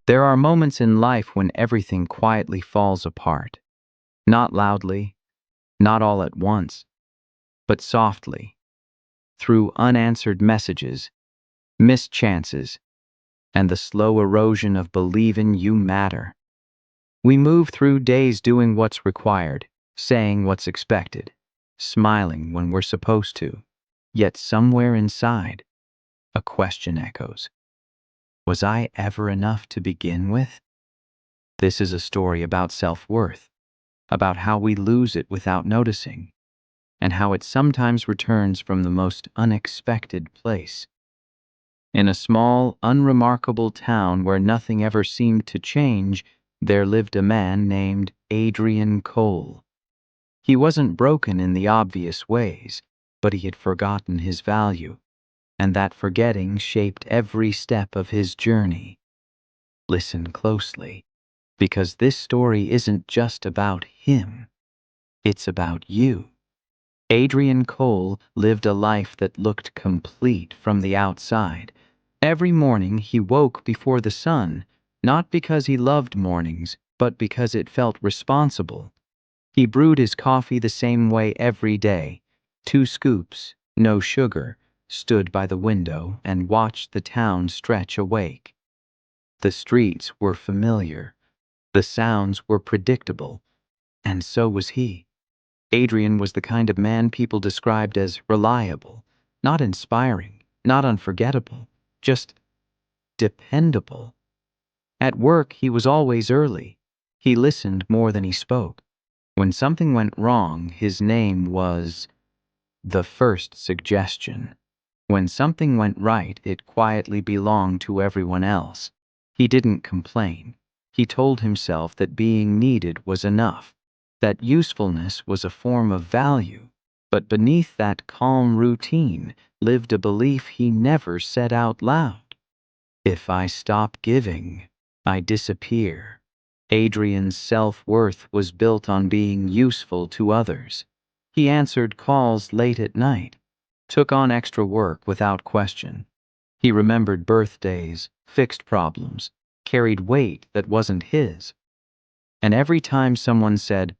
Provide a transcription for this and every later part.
There are moments in life when everything quietly falls apart. Not loudly, not all at once, but softly, through unanswered messages, missed chances, and the slow erosion of believing you matter. We move through days doing what's required, saying what's expected, smiling when we're supposed to. Yet somewhere inside, a question echoes. Was I ever enough to begin with? This is a story about self-worth, about how we lose it without noticing, and how it sometimes returns from the most unexpected place. In a small, unremarkable town where nothing ever seemed to change, there lived a man named Adrian Cole. He wasn't broken in the obvious ways, but he had forgotten his value, and that forgetting shaped every step of his journey. Listen closely, because this story isn't just about him, it's about you. Adrian Cole lived a life that looked complete from the outside. Every morning he woke before the sun, not because he loved mornings, but because it felt responsible. He brewed his coffee the same way every day, 2 scoops, no sugar, stood by the window and watched the town stretch awake. The streets were familiar, the sounds were predictable, and so was he. Adrian was the kind of man people described as reliable, not inspiring, not unforgettable, just dependable. At work, he was always early. He listened more than he spoke. When something went wrong, his name was the first suggestion. When something went right, it quietly belonged to everyone else. He didn't complain. He told himself that being needed was enough, that usefulness was a form of value. But beneath that calm routine lived a belief he never said out loud. If I stop giving, I disappear. Adrian's self-worth was built on being useful to others. He answered calls late at night, took on extra work without question. He remembered birthdays, fixed problems, carried weight that wasn't his. And every time someone said,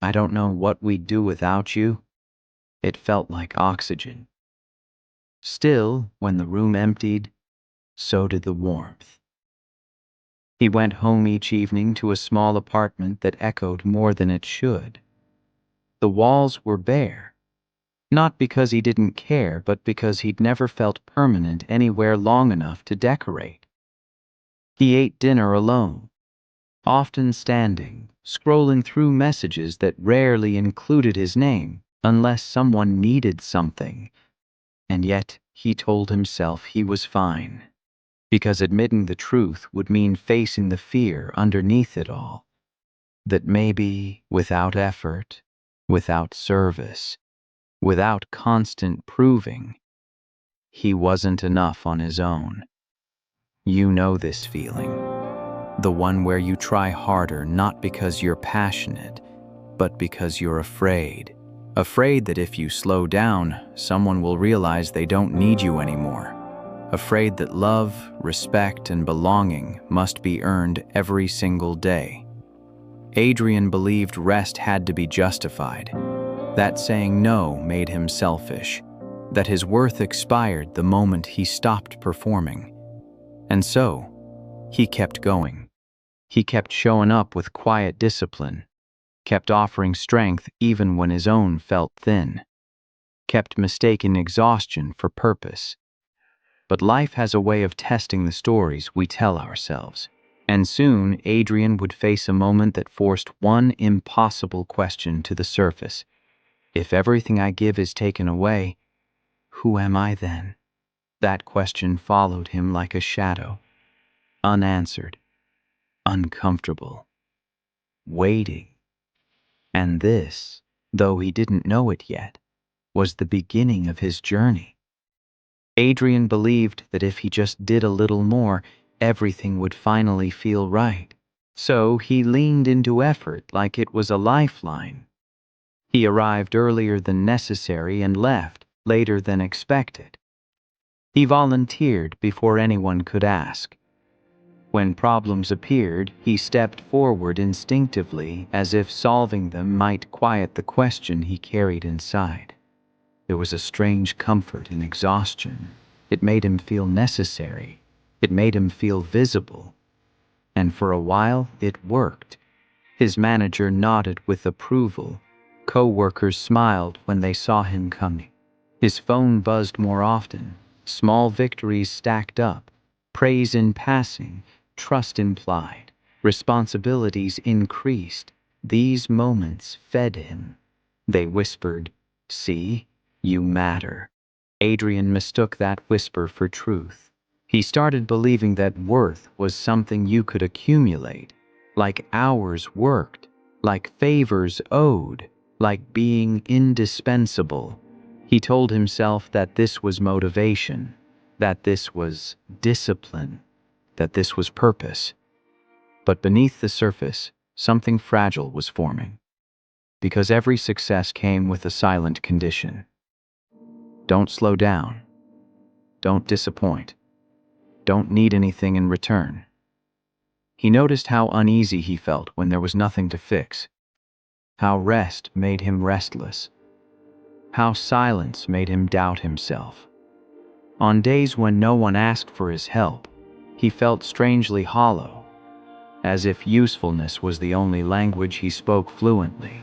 "I don't know what we'd do without you," it felt like oxygen. Still, when the room emptied, so did the warmth. He went home each evening to a small apartment that echoed more than it should. The walls were bare, not because he didn't care, but because he'd never felt permanent anywhere long enough to decorate. He ate dinner alone, often standing, scrolling through messages that rarely included his name, unless someone needed something. And yet, he told himself he was fine, because admitting the truth would mean facing the fear underneath it all, that maybe without effort, without service, without constant proving, he wasn't enough on his own. You know this feeling, the one where you try harder not because you're passionate, but because you're afraid. Afraid that if you slow down, someone will realize they don't need you anymore. Afraid that love, respect, and belonging must be earned every single day. Adrian believed rest had to be justified, that saying no made him selfish, that his worth expired the moment he stopped performing. And so, he kept going. He kept showing up with quiet discipline, kept offering strength even when his own felt thin, kept mistaking exhaustion for purpose. But life has a way of testing the stories we tell ourselves. And soon, Adrian would face a moment that forced one impossible question to the surface. If everything I give is taken away, who am I then? That question followed him like a shadow, unanswered, uncomfortable, waiting. And this, though he didn't know it yet, was the beginning of his journey. Adrian believed that if he just did a little more, everything would finally feel right. So he leaned into effort like it was a lifeline. He arrived earlier than necessary and left later than expected. He volunteered before anyone could ask. When problems appeared, he stepped forward instinctively, as if solving them might quiet the question he carried inside. There was a strange comfort in exhaustion. It made him feel necessary. It made him feel visible. And for a while, it worked. His manager nodded with approval. Co-workers smiled when they saw him coming. His phone buzzed more often. Small victories stacked up. Praise in passing, trust implied. Responsibilities increased. These moments fed him. They whispered, "See, you matter." Adrian mistook that whisper for truth. He started believing that worth was something you could accumulate, like hours worked, like favors owed, like being indispensable. He told himself that this was motivation, that this was discipline, that this was purpose. But beneath the surface, something fragile was forming, because every success came with a silent condition. Don't slow down. Don't disappoint. Don't need anything in return. He noticed how uneasy he felt when there was nothing to fix, how rest made him restless, how silence made him doubt himself. On days when no one asked for his help, he felt strangely hollow, as if usefulness was the only language he spoke fluently.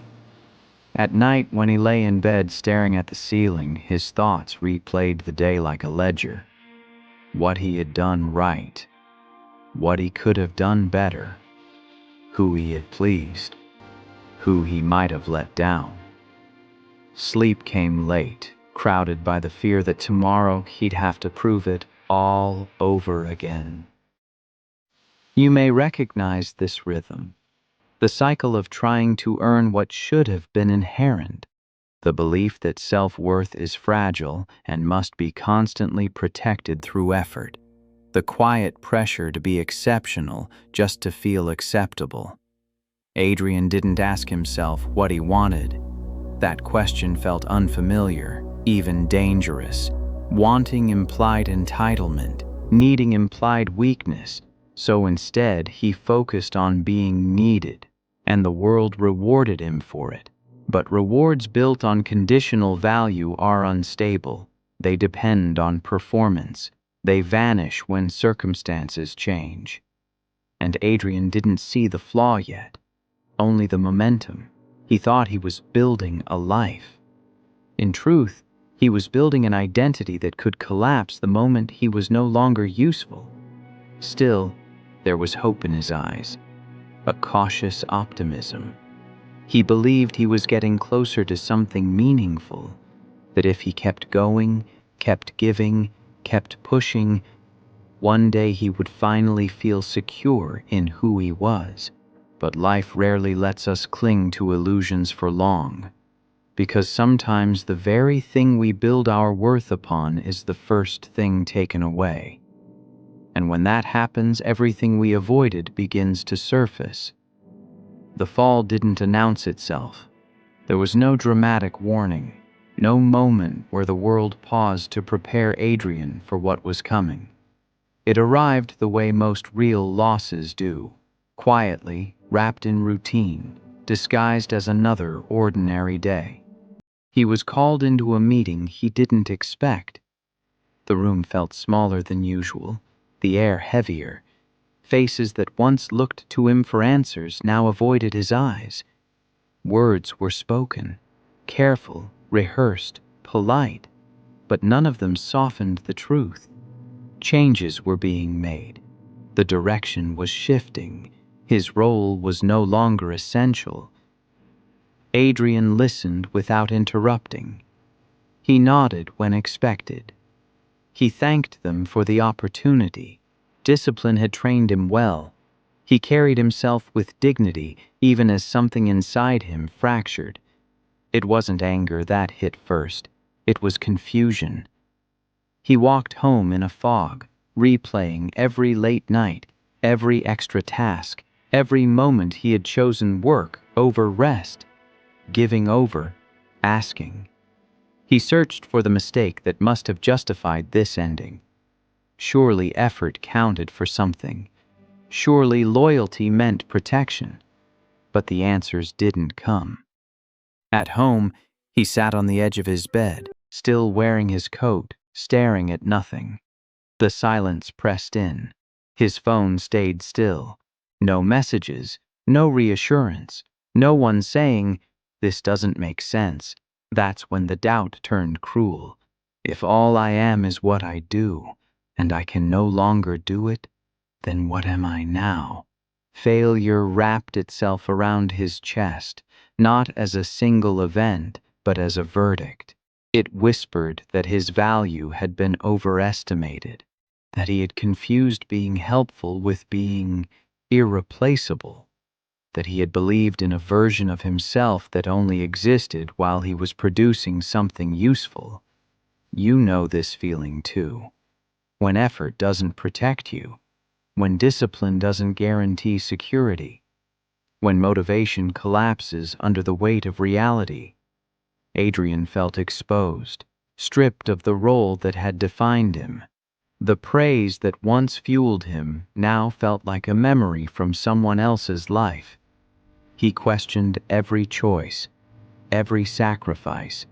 At night, when he lay in bed staring at the ceiling, his thoughts replayed the day like a ledger. What he had done right, what he could have done better, who he had pleased, who he might have let down. Sleep came late, crowded by the fear that tomorrow he'd have to prove it all over again. You may recognize this rhythm, the cycle of trying to earn what should have been inherent, the belief that self-worth is fragile and must be constantly protected through effort, the quiet pressure to be exceptional just to feel acceptable. Adrian didn't ask himself what he wanted. That question felt unfamiliar, even dangerous. Wanting implied entitlement, needing implied weakness, so instead he focused on being needed, and the world rewarded him for it. But rewards built on conditional value are unstable. They depend on performance. They vanish when circumstances change. And Adrian didn't see the flaw yet, only the momentum. He thought he was building a life. In truth, he was building an identity that could collapse the moment he was no longer useful. Still, there was hope in his eyes, a cautious optimism. He believed he was getting closer to something meaningful, that if he kept going, kept giving, kept pushing, one day he would finally feel secure in who he was. But life rarely lets us cling to illusions for long, because sometimes the very thing we build our worth upon is the first thing taken away. And when that happens, everything we avoided begins to surface. The fall didn't announce itself. There was no dramatic warning, no moment where the world paused to prepare Adrian for what was coming. It arrived the way most real losses do, quietly, wrapped in routine, disguised as another ordinary day. He was called into a meeting he didn't expect. The room felt smaller than usual, the air heavier. Faces that once looked to him for answers now avoided his eyes. Words were spoken, careful, rehearsed, polite, but none of them softened the truth. Changes were being made. The direction was shifting. His role was no longer essential. Adrian listened without interrupting. He nodded when expected. He thanked them for the opportunity. Discipline had trained him well. He carried himself with dignity, even as something inside him fractured. It wasn't anger that hit first. It was confusion. He walked home in a fog, replaying every late night, every extra task, every moment he had chosen work over rest, giving over, asking. He searched for the mistake that must have justified this ending. Surely effort counted for something. Surely loyalty meant protection, but the answers didn't come. At home, he sat on the edge of his bed, still wearing his coat, staring at nothing. The silence pressed in. His phone stayed still. No messages, no reassurance, no one saying, "This doesn't make sense." That's when the doubt turned cruel. If all I am is what I do, and I can no longer do it, then what am I now? Failure wrapped itself around his chest, not as a single event, but as a verdict. It whispered that his value had been overestimated, that he had confused being helpful with being irreplaceable, that he had believed in a version of himself that only existed while he was producing something useful. You know this feeling too. When effort doesn't protect you, when discipline doesn't guarantee security, when motivation collapses under the weight of reality. Adrian felt exposed, stripped of the role that had defined him. The praise that once fueled him now felt like a memory from someone else's life. He questioned every choice, every sacrifice,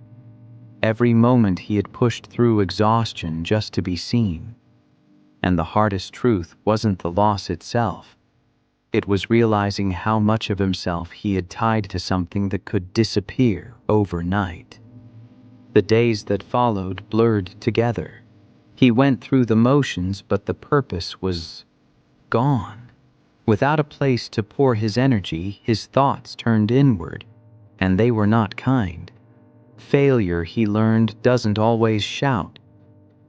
every moment he had pushed through exhaustion just to be seen. And the hardest truth wasn't the loss itself. It was realizing how much of himself he had tied to something that could disappear overnight. The days that followed blurred together. He went through the motions, but the purpose was gone. Without a place to pour his energy, his thoughts turned inward, and they were not kind. Failure, he learned, doesn't always shout.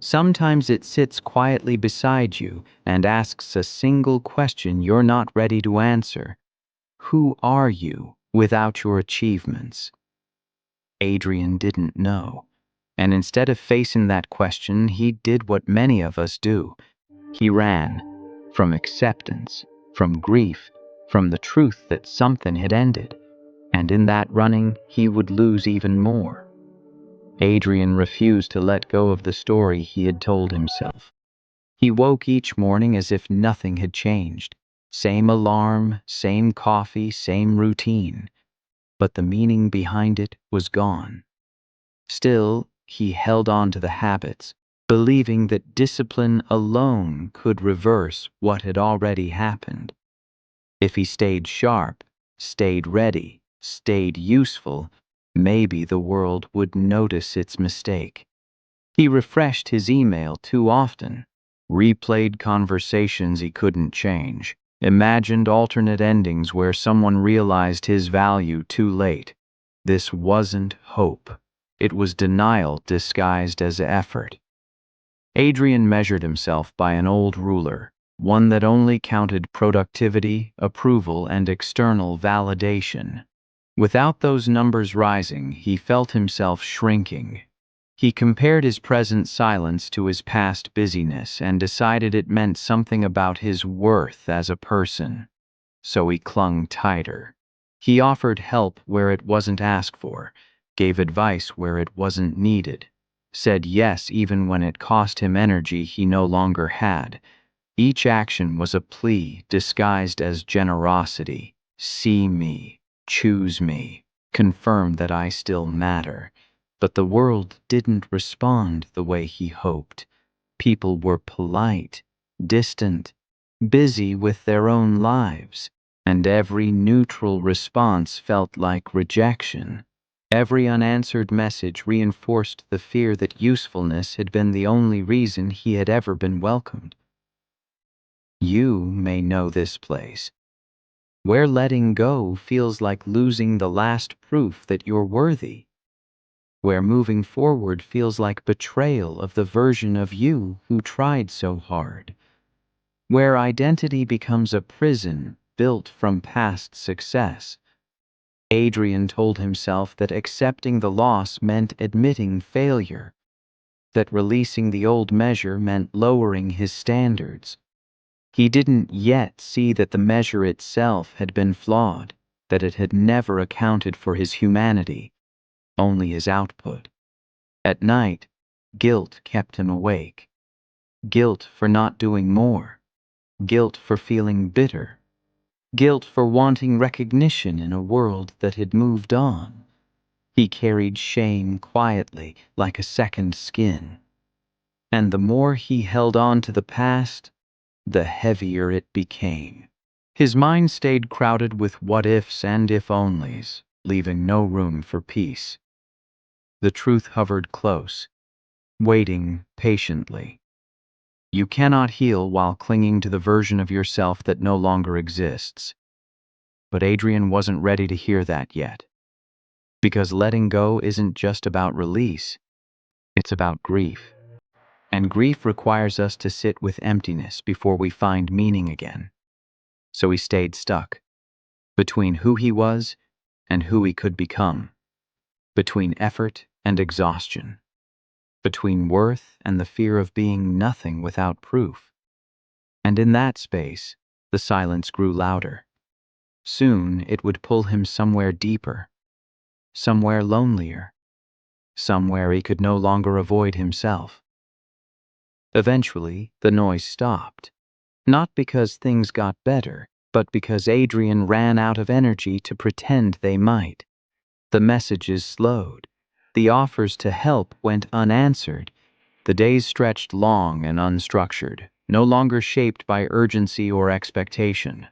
Sometimes it sits quietly beside you and asks a single question you're not ready to answer. Who are you without your achievements? Adrian didn't know. And instead of facing that question, he did what many of us do. He ran from acceptance, from grief, from the truth that something had ended. And in that running, he would lose even more. Adrian refused to let go of the story he had told himself. He woke each morning as if nothing had changed. Same alarm, same coffee, same routine. But the meaning behind it was gone. Still, he held on to the habits, believing that discipline alone could reverse what had already happened. If he stayed sharp, stayed ready, stayed useful, maybe the world would notice its mistake. He refreshed his email too often, replayed conversations he couldn't change, imagined alternate endings where someone realized his value too late. This wasn't hope. It was denial disguised as effort. Adrian measured himself by an old ruler, one that only counted productivity, approval, and external validation. Without those numbers rising, he felt himself shrinking. He compared his present silence to his past busyness and decided it meant something about his worth as a person. So he clung tighter. He offered help where it wasn't asked for, gave advice where it wasn't needed, said yes even when it cost him energy he no longer had. Each action was a plea disguised as generosity. See me, choose me, confirm that I still matter. But the world didn't respond the way he hoped. People were polite, distant, busy with their own lives, and every neutral response felt like rejection. Every unanswered message reinforced the fear that usefulness had been the only reason he had ever been welcomed. You may know this place, where letting go feels like losing the last proof that you're worthy, where moving forward feels like betrayal of the version of you who tried so hard, where identity becomes a prison built from past success. Adrian told himself that accepting the loss meant admitting failure, that releasing the old measure meant lowering his standards. He didn't yet see that the measure itself had been flawed, that it had never accounted for his humanity, only his output. At night, guilt kept him awake. Guilt for not doing more. guilt for feeling bitter, guilt for wanting recognition in a world that had moved on. He carried shame quietly, like a second skin. And the more he held on to the past, the heavier it became. His mind stayed crowded with what ifs and if onlys, leaving no room for peace. The truth hovered close, waiting patiently. You cannot heal while clinging to the version of yourself that no longer exists. But Adrian wasn't ready to hear that yet. Because letting go isn't just about release, it's about grief. And grief requires us to sit with emptiness before we find meaning again. So he stayed stuck, between who he was and who he could become, between effort and exhaustion, between worth and the fear of being nothing without proof. And in that space, the silence grew louder. Soon it would pull him somewhere deeper, somewhere lonelier, somewhere he could no longer avoid himself. Eventually, the noise stopped, not because things got better, but because Adrian ran out of energy to pretend they might. The messages slowed. The offers to help went unanswered. The days stretched long and unstructured, no longer shaped by urgency or expectation.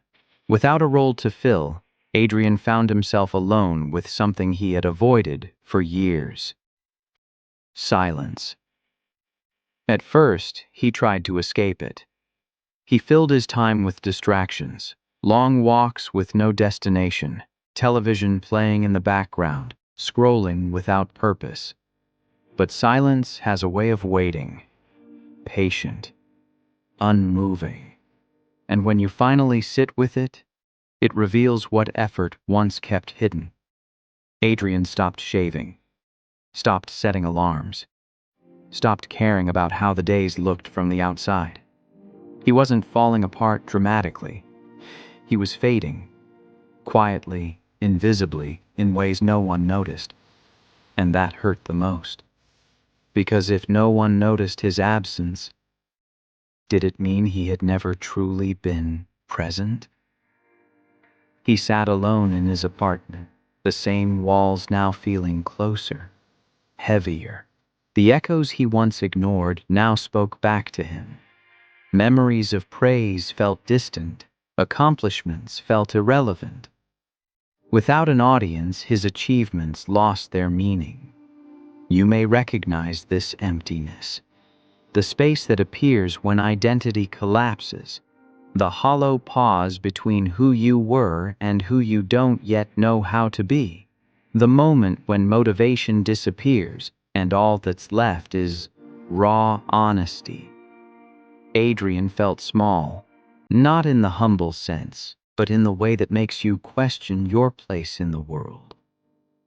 Without a role to fill, Adrian found himself alone with something he had avoided for years. Silence. At first, he tried to escape it. He filled his time with distractions, long walks with no destination, television playing in the background, scrolling without purpose. But silence has a way of waiting, patient, unmoving. And when you finally sit with it, it reveals what effort once kept hidden. Adrian stopped shaving, stopped setting alarms, stopped caring about how the days looked from the outside. He wasn't falling apart dramatically. He was fading, quietly, invisibly, in ways no one noticed. And that hurt the most. Because if no one noticed his absence, did it mean he had never truly been present? He sat alone in his apartment, the same walls now feeling closer, heavier. The echoes he once ignored now spoke back to him. Memories of praise felt distant, accomplishments felt irrelevant. Without an audience, his achievements lost their meaning. You may recognize this emptiness, the space that appears when identity collapses, the hollow pause between who you were and who you don't yet know how to be, the moment when motivation disappears and all that's left is raw honesty. Adrian felt small, not in the humble sense, but in the way that makes you question your place in the world.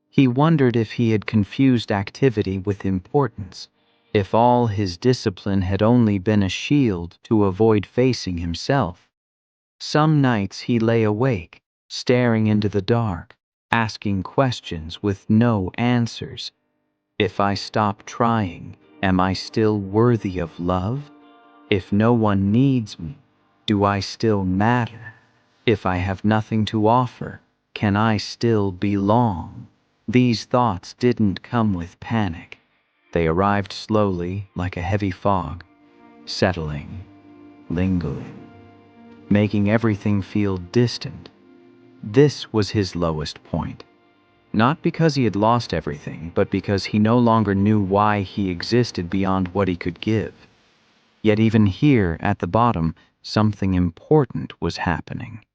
He wondered if he had confused activity with importance, if all his discipline had only been a shield to avoid facing himself. Some nights he lay awake, staring into the dark, asking questions with no answers. If I stop trying, am I still worthy of love? If no one needs me, do I still matter? If I have nothing to offer, can I still belong? These thoughts didn't come with panic. They arrived slowly, like a heavy fog, settling, lingering, making everything feel distant. This was his lowest point. Not because he had lost everything, but because he no longer knew why he existed beyond what he could give. Yet even here, at the bottom, something important was happening.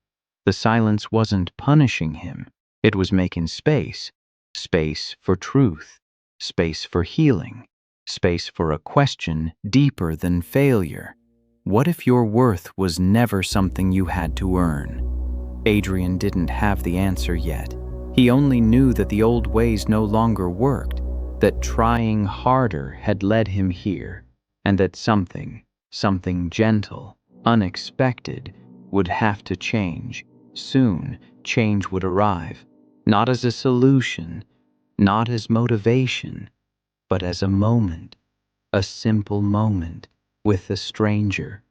The silence wasn't punishing him. It was making space. Space for truth. Space for healing. Space for a question deeper than failure. What if your worth was never something you had to earn? Adrian didn't have the answer yet. He only knew that the old ways no longer worked, that trying harder had led him here, and that something gentle, unexpected, would have to change. Soon, change would arrive, not as a solution, not as motivation, but as a moment, a simple moment with a stranger.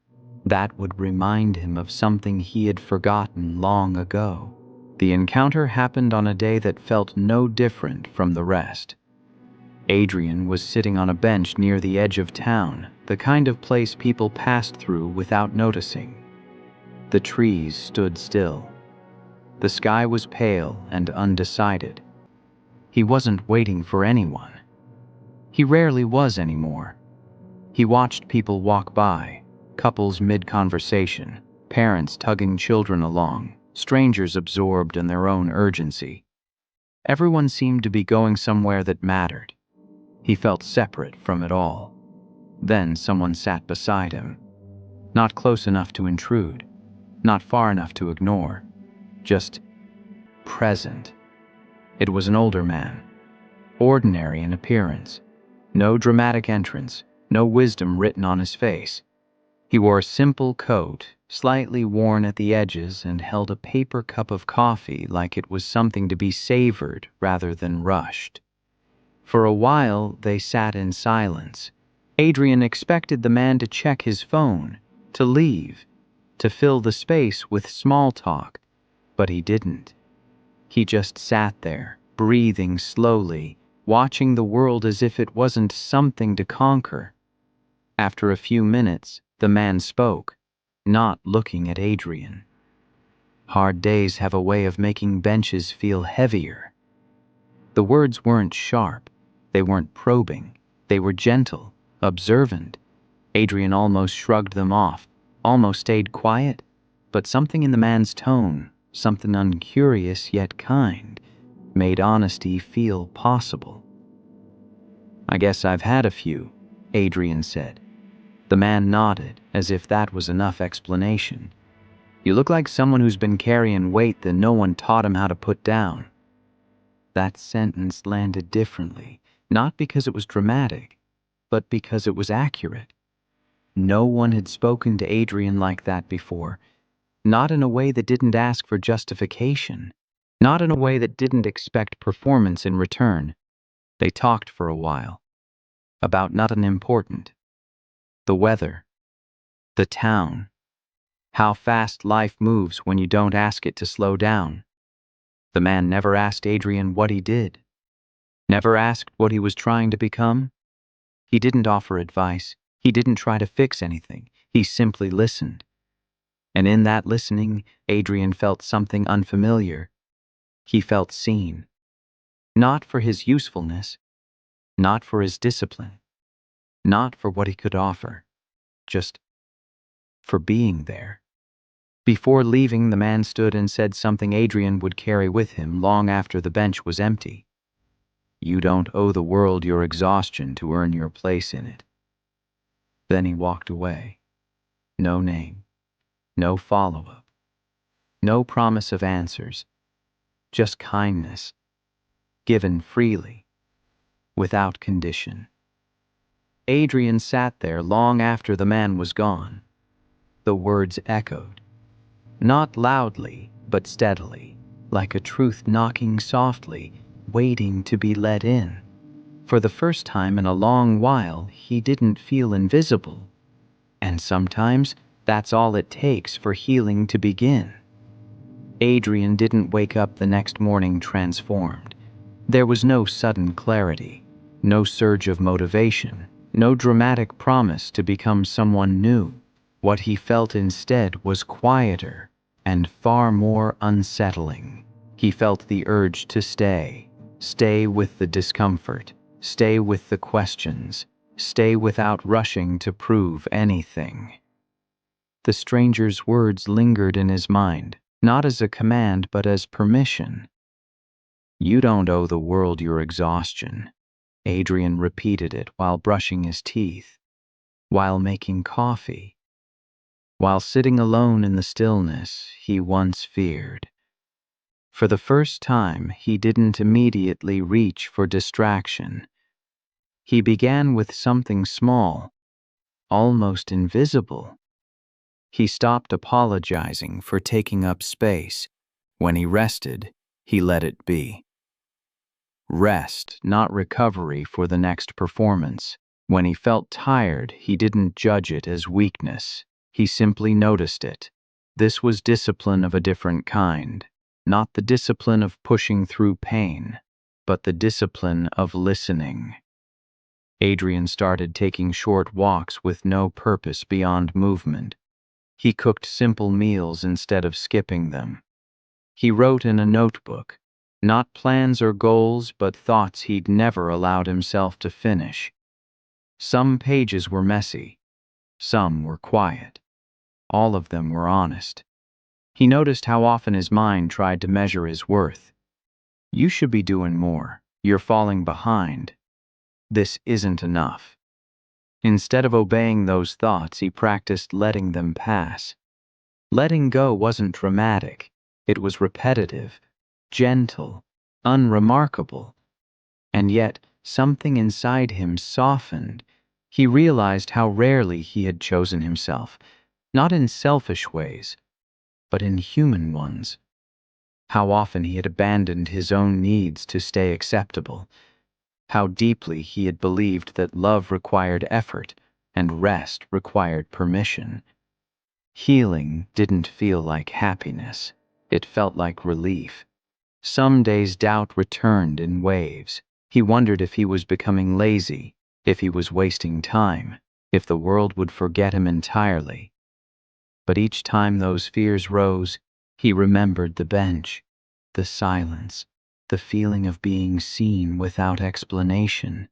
That would remind him of something he had forgotten long ago. The encounter happened on a day that felt no different from the rest. Adrian was sitting on a bench near the edge of town, the kind of place people passed through without noticing. The trees stood still. The sky was pale and undecided. He wasn't waiting for anyone. He rarely was anymore. He watched people walk by, couples mid-conversation, parents tugging children along, strangers absorbed in their own urgency. Everyone seemed to be going somewhere that mattered. He felt separate from it all. Then someone sat beside him. Not close enough to intrude, not far enough to ignore, just present. It was an older man, ordinary in appearance. No dramatic entrance, no wisdom written on his face. He wore a simple coat, slightly worn at the edges, and held a paper cup of coffee like it was something to be savored rather than rushed. For a while, they sat in silence. Adrian expected the man to check his phone, to leave, to fill the space with small talk, but he didn't. He just sat there, breathing slowly, watching the world as if it wasn't something to conquer. After a few minutes, the man spoke, not looking at Adrian. Hard days have a way of making benches feel heavier. The words weren't sharp, they weren't probing, they were gentle, observant. Adrian almost shrugged them off, almost stayed quiet, but something in the man's tone, something uncurious yet kind, made honesty feel possible. "I guess I've had a few," Adrian said. The man nodded, as if that was enough explanation. "You look like someone who's been carrying weight that no one taught him how to put down." That sentence landed differently, not because it was dramatic, but because it was accurate. No one had spoken to Adrian like that before, not in a way that didn't ask for justification, not in a way that didn't expect performance in return. They talked for a while, about nothing important. The weather, the town, how fast life moves when you don't ask it to slow down. The man never asked Adrian what he did, never asked what he was trying to become. He didn't offer advice. He didn't try to fix anything. He simply listened. And in that listening, Adrian felt something unfamiliar. He felt seen. Not for his usefulness, not for his discipline, not for what he could offer, just for being there. Before leaving, the man stood and said something Adrian would carry with him long after the bench was empty. "You don't owe the world your exhaustion to earn your place in it." Then he walked away. No name, no follow-up, no promise of answers, just kindness, given freely, without condition. Adrian sat there long after the man was gone. The words echoed, not loudly, but steadily, like a truth knocking softly, waiting to be let in. For the first time in a long while, he didn't feel invisible. And sometimes, that's all it takes for healing to begin. Adrian didn't wake up the next morning transformed. There was no sudden clarity, no surge of motivation, no dramatic promise to become someone new. What he felt instead was quieter and far more unsettling. He felt the urge to stay with the discomfort, stay with the questions, stay without rushing to prove anything. The stranger's words lingered in his mind, not as a command but as permission. "You don't owe the world your exhaustion." Adrian repeated it while brushing his teeth, while making coffee, while sitting alone in the stillness he once feared. For the first time, he didn't immediately reach for distraction. He began with something small, almost invisible. He stopped apologizing for taking up space. When he rested, he let it be. Rest, not recovery for the next performance. When he felt tired, he didn't judge it as weakness. He simply noticed it. This was discipline of a different kind, not the discipline of pushing through pain, but the discipline of listening. Adrian started taking short walks with no purpose beyond movement. He cooked simple meals instead of skipping them. He wrote in a notebook, not plans or goals, but thoughts he'd never allowed himself to finish. Some pages were messy, some were quiet. All of them were honest. He noticed how often his mind tried to measure his worth. You should be doing more. You're falling behind. This isn't enough. Instead of obeying those thoughts, he practiced letting them pass. Letting go wasn't dramatic. It was repetitive, gentle, unremarkable. And yet, something inside him softened. He realized how rarely he had chosen himself, not in selfish ways, but in human ones. How often he had abandoned his own needs to stay acceptable. How deeply he had believed that love required effort and rest required permission. Healing didn't feel like happiness. It felt like relief. Some days doubt returned in waves. He wondered if he was becoming lazy, if he was wasting time, if the world would forget him entirely. But each time those fears rose, he remembered the bench, the silence, the feeling of being seen without explanation.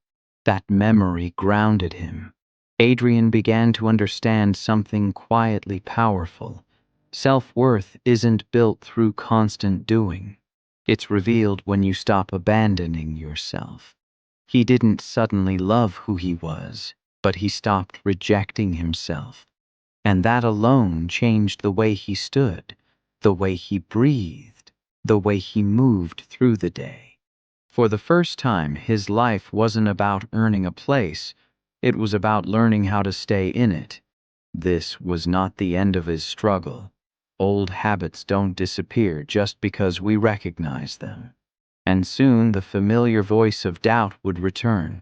That memory grounded him. Adrian began to understand something quietly powerful. Self-worth isn't built through constant doing. It's revealed when you stop abandoning yourself. He didn't suddenly love who he was, but he stopped rejecting himself. And that alone changed the way he stood, the way he breathed, the way he moved through the day. For the first time, his life wasn't about earning a place, it was about learning how to stay in it. This was not the end of his struggle. Old habits don't disappear just because we recognize them. And soon the familiar voice of doubt would return,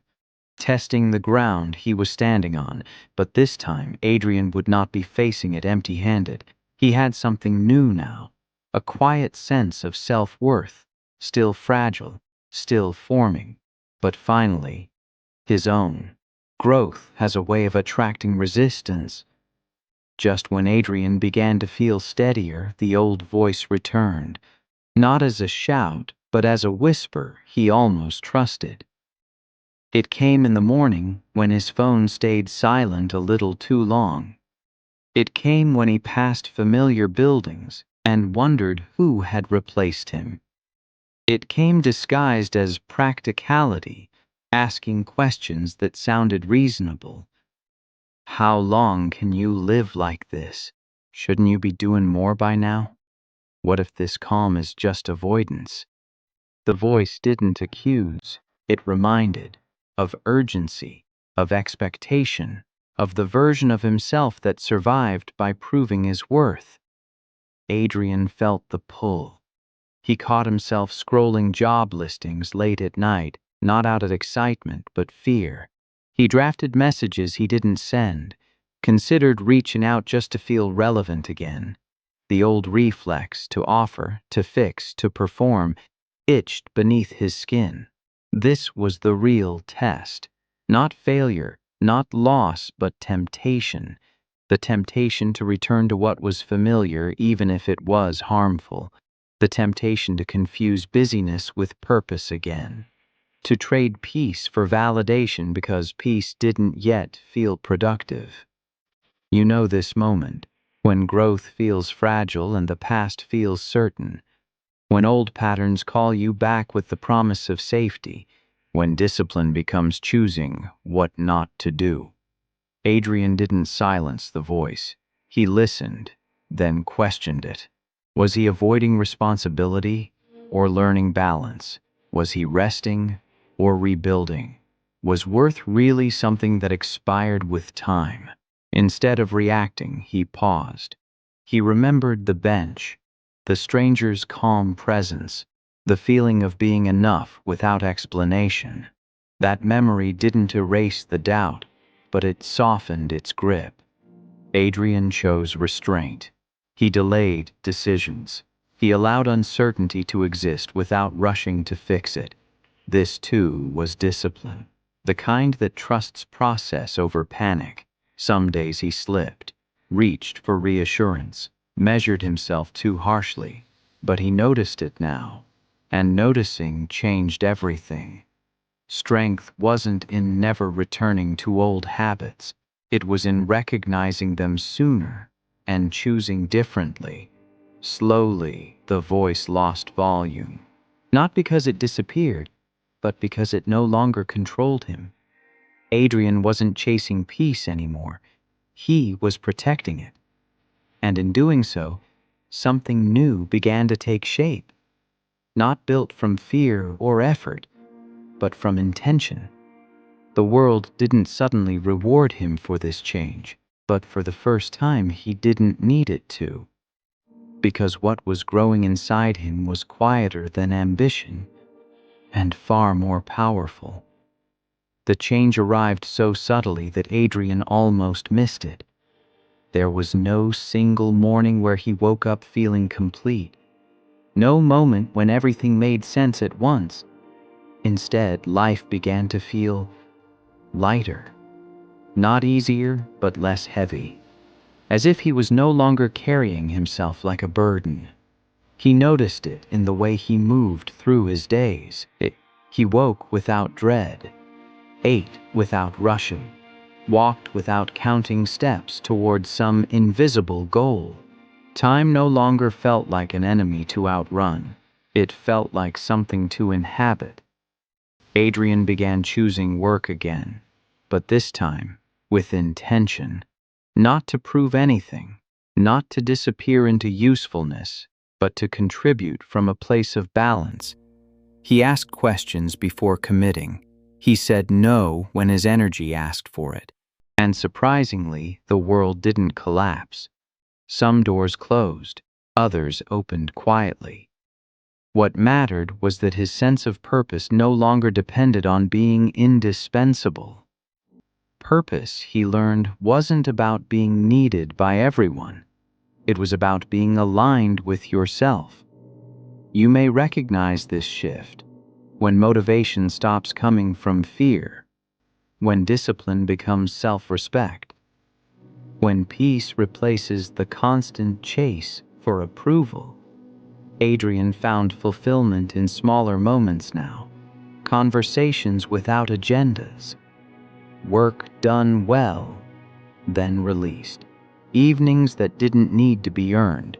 testing the ground he was standing on, but this time Adrian would not be facing it empty-handed. He had something new now, a quiet sense of self-worth, still fragile, still forming, but finally, his own. Growth has a way of attracting resistance. Just when Adrian began to feel steadier, the old voice returned, not as a shout, but as a whisper he almost trusted. It came in the morning when his phone stayed silent a little too long. It came when he passed familiar buildings and wondered who had replaced him. It came disguised as practicality, asking questions that sounded reasonable. How long can you live like this? Shouldn't you be doing more by now? What if this calm is just avoidance? The voice didn't accuse, it reminded of urgency, of expectation, of the version of himself that survived by proving his worth. Adrian felt the pull. He caught himself scrolling job listings late at night, not out of excitement, but fear. He drafted messages he didn't send, considered reaching out just to feel relevant again. The old reflex to offer, to fix, to perform, itched beneath his skin. This was the real test. Not failure, not loss, but temptation. The temptation to return to what was familiar even if it was harmful. The temptation to confuse busyness with purpose again. To trade peace for validation because peace didn't yet feel productive. You know this moment, when growth feels fragile and the past feels certain. When old patterns call you back with the promise of safety, when discipline becomes choosing what not to do. Adrian didn't silence the voice. He listened, then questioned it. Was he avoiding responsibility or learning balance? Was he resting or rebuilding? Was worth really something that expired with time? Instead of reacting, he paused. He remembered the bench, the stranger's calm presence, the feeling of being enough without explanation. That memory didn't erase the doubt, but it softened its grip. Adrian chose restraint. He delayed decisions. He allowed uncertainty to exist without rushing to fix it. This, too, was discipline, the kind that trusts process over panic. Some days he slipped, reached for reassurance, measured himself too harshly, but he noticed it now, and noticing changed everything. Strength wasn't in never returning to old habits. It was in recognizing them sooner and choosing differently. Slowly, the voice lost volume. Not because it disappeared, but because it no longer controlled him. Adrian wasn't chasing peace anymore. He was protecting it. And in doing so, something new began to take shape. Not built from fear or effort, but from intention. The world didn't suddenly reward him for this change, but for the first time he didn't need it to. Because what was growing inside him was quieter than ambition and far more powerful. The change arrived so subtly that Adrian almost missed it. There was no single morning where he woke up feeling complete. No moment when everything made sense at once. Instead, life began to feel lighter. Not easier, but less heavy. As if he was no longer carrying himself like a burden. He noticed it in the way he moved through his days. He woke without dread, ate without rushing, walked without counting steps toward some invisible goal. Time no longer felt like an enemy to outrun. It felt like something to inhabit. Adrian began choosing work again, but this time with intention. Not to prove anything, not to disappear into usefulness, but to contribute from a place of balance. He asked questions before committing. He said no when his energy asked for it. And surprisingly, the world didn't collapse. Some doors closed, others opened quietly. What mattered was that his sense of purpose no longer depended on being indispensable. Purpose, he learned, wasn't about being needed by everyone. It was about being aligned with yourself. You may recognize this shift when motivation stops coming from fear, when discipline becomes self-respect, when peace replaces the constant chase for approval. Adrian found fulfillment in smaller moments now. Conversations without agendas. Work done well, then released. Evenings that didn't need to be earned.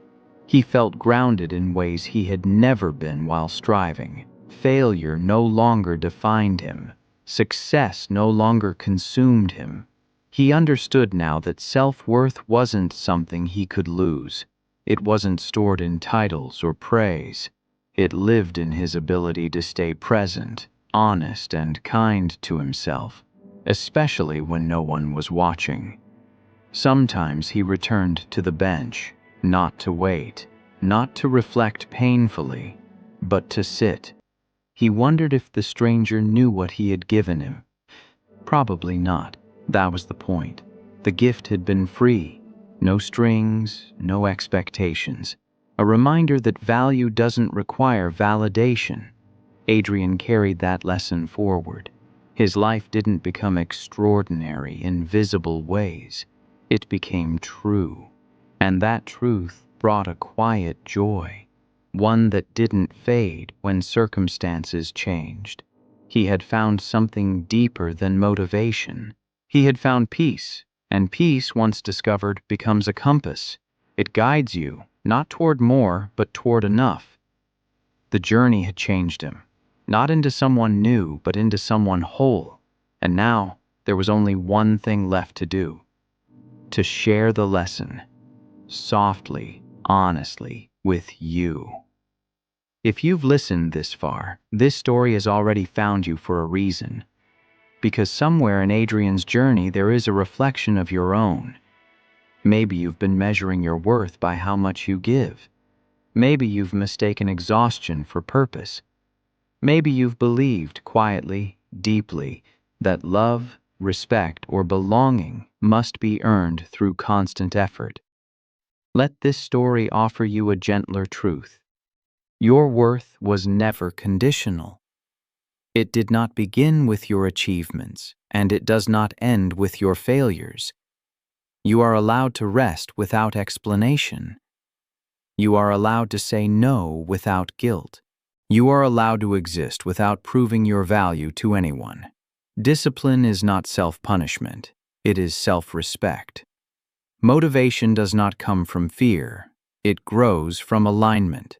He felt grounded in ways he had never been while striving. Failure no longer defined him. Success no longer consumed him. He understood now that self-worth wasn't something he could lose. It wasn't stored in titles or praise. It lived in his ability to stay present, honest, and kind to himself, especially when no one was watching. Sometimes he returned to the bench, not to wait, not to reflect painfully, but to sit. He wondered if the stranger knew what he had given him. Probably not. That was the point. The gift had been free. No strings, no expectations. A reminder that value doesn't require validation. Adrian carried that lesson forward. His life didn't become extraordinary in visible ways. It became true. And that truth brought a quiet joy, one that didn't fade when circumstances changed. He had found something deeper than motivation. He had found peace, and peace, once discovered, becomes a compass. It guides you, not toward more, but toward enough. The journey had changed him, not into someone new, but into someone whole. And now, there was only one thing left to do: to share the lesson, softly, honestly, with you. If you've listened this far, this story has already found you for a reason. Because somewhere in Adrian's journey there is a reflection of your own. Maybe you've been measuring your worth by how much you give. Maybe you've mistaken exhaustion for purpose. Maybe you've believed quietly, deeply, that love, respect, or belonging must be earned through constant effort. Let this story offer you a gentler truth. Your worth was never conditional. It did not begin with your achievements, and it does not end with your failures. You are allowed to rest without explanation. You are allowed to say no without guilt. You are allowed to exist without proving your value to anyone. Discipline is not self-punishment. It is self-respect. Motivation does not come from fear. It grows from alignment.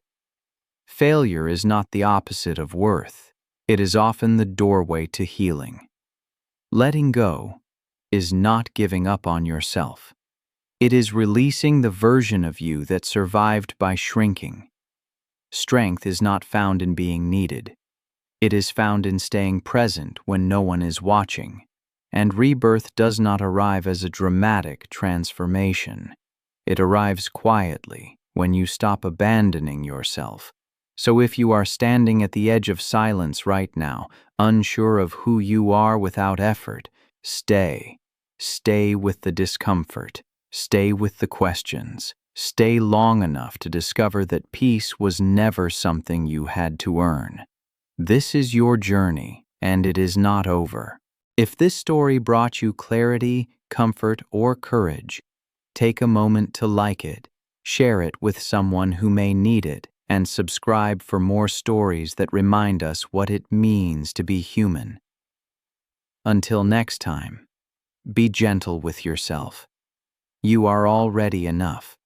Failure is not the opposite of worth. It is often the doorway to healing. Letting go is not giving up on yourself. It is releasing the version of you that survived by shrinking. Strength is not found in being needed. It is found in staying present when no one is watching. And rebirth does not arrive as a dramatic transformation. It arrives quietly when you stop abandoning yourself. So if you are standing at the edge of silence right now, unsure of who you are without effort, stay. Stay with the discomfort. Stay with the questions. Stay long enough to discover that peace was never something you had to earn. This is your journey, and it is not over. If this story brought you clarity, comfort, or courage, take a moment to like it, share it with someone who may need it, and subscribe for more stories that remind us what it means to be human. Until next time, be gentle with yourself. You are already enough.